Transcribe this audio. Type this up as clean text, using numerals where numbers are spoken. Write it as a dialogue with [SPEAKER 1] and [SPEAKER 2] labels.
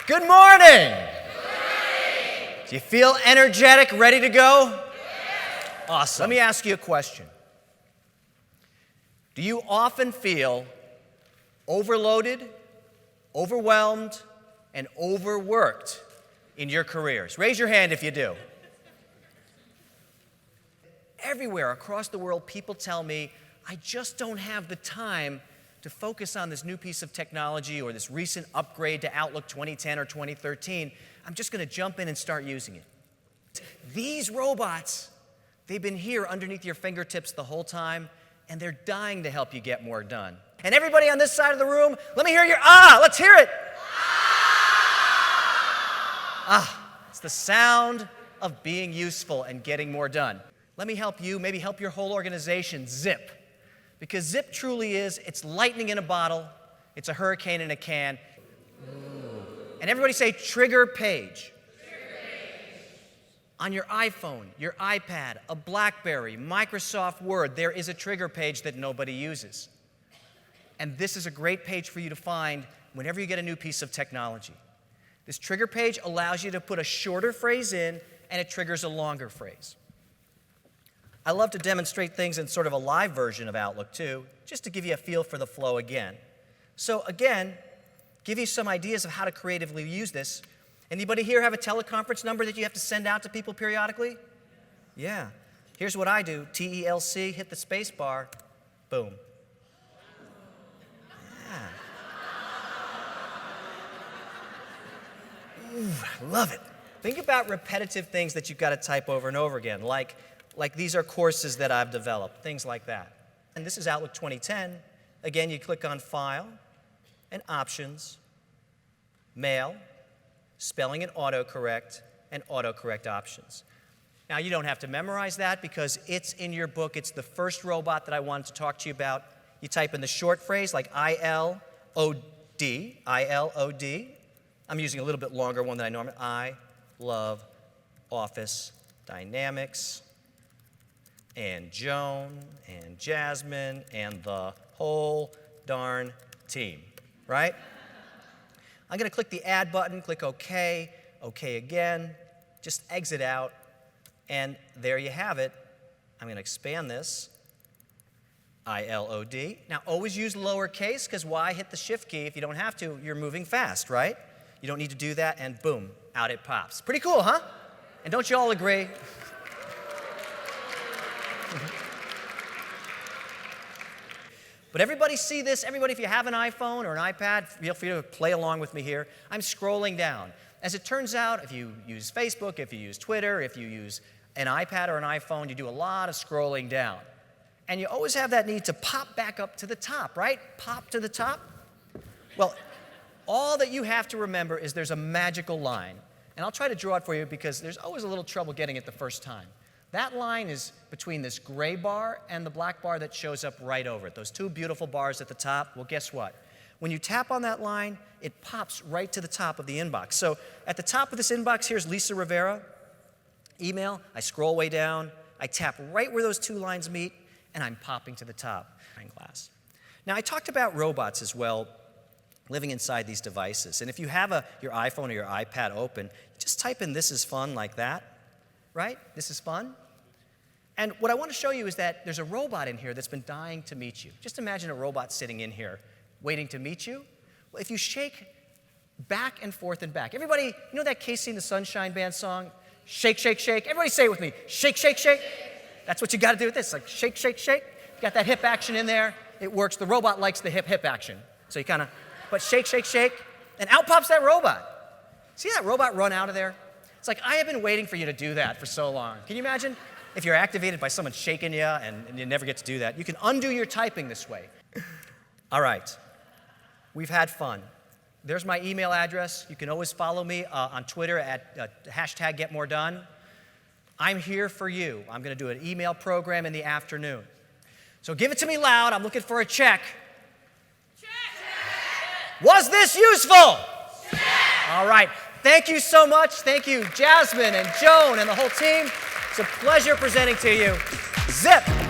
[SPEAKER 1] Good morning. Do you feel energetic, ready to go? Awesome. Let me ask you a question. Do you often feel overloaded, overwhelmed, and overworked in your careers? Raise your hand if you do. Everywhere across the world, people tell me, I just don't have the time to focus on this new piece of technology or this recent upgrade to Outlook 2010 or 2013. I'm just going to jump in and start using it. These robots, they've been here underneath your fingertips the whole time, and they're dying to help you get more done. And everybody on this side of the room, let me hear your let's hear it. It's the sound of being useful and getting more done. Let me help you, maybe help your whole organization, Zip. Because Zip truly is, it's lightning in a bottle, it's a hurricane in a can. And everybody say, trigger page. On your iPhone, your iPad, a BlackBerry, Microsoft Word, there is a trigger page that nobody uses. And this is a great page for you to find whenever you get a new piece of technology. This trigger page allows you to put a shorter phrase in, and it triggers a longer phrase. I love to demonstrate things in sort of a live version of Outlook too, just to give you a feel for the flow again. So again, give you some ideas of how to creatively use this. Anybody here have a teleconference number that you have to send out to people periodically? Yeah. Here's what I do. TELC, hit the space bar, boom. Yeah. Ooh, I love it. Think about repetitive things that you've got to type over and over again, like these are courses that I've developed, things like that. And this is Outlook 2010. Again, you click on File and Options, Mail, Spelling and autocorrect options. Now, you don't have to memorize that because it's in your book. It's the first robot that I wanted to talk to you about. You type in the short phrase like I-L-O-D. I'm using a little bit longer one than I normally. I love Office Dynamics, and Joan, and Jasmine, and the whole darn team, right? I'm going to click the Add button, click OK, OK again, just exit out, and there you have it. I'm going to expand this, I-L-O-D. Now, always use lowercase, because why hit the Shift key if you don't have to? You're moving fast, right? You don't need to do that, and boom, out it pops. Pretty cool, huh? And don't you all agree? But everybody see this? Everybody, if you have an iPhone or an iPad, feel free to play along with me here. I'm scrolling down. As it turns out, if you use Facebook, if you use Twitter, if you use an iPad or an iPhone, you do a lot of scrolling down. And you always have that need to pop back up to the top, right? Pop to the top. Well, all that you have to remember is there's a magical line. And I'll try to draw it for you because there's always a little trouble getting it the first time. That line is between this gray bar and the black bar that shows up right over it. Those two beautiful bars at the top. Well, guess what? When you tap on that line, it pops right to the top of the inbox. So at the top of this inbox, here's Lisa Rivera, email. I scroll way down. I tap right where those two lines meet, and I'm popping to the top. Glass. Now, I talked about robots as well living inside these devices. And if you have your iPhone or your iPad open, just type in "this is fun" like that, right? This is fun. And what I want to show you is that there's a robot in here that's been dying to meet you. Just imagine a robot sitting in here waiting to meet you. Well, if you shake back and forth and back. Everybody, you know that Casey and the Sunshine Band song? Shake, shake, shake. Everybody say it with me. Shake, shake, shake. That's what you got to do with this. Like shake, shake, shake. You got that hip action in there. It works. The robot likes the hip action. So you kind of, but shake, shake, shake. And out pops that robot. See that robot run out of there? It's like, I have been waiting for you to do that for so long. Can you imagine? If you're activated by someone shaking you and you never get to do that, you can undo your typing this way. All right. We've had fun. There's my email address. You can always follow me on Twitter at #GetMoreDone. I'm here for you. I'm going to do an email program in the afternoon. So give it to me loud. I'm looking for a check. Check. Was this useful? Check. All right. Thank you so much. Thank you, Jasmine and Joan and the whole team. It's a pleasure presenting to you Zip.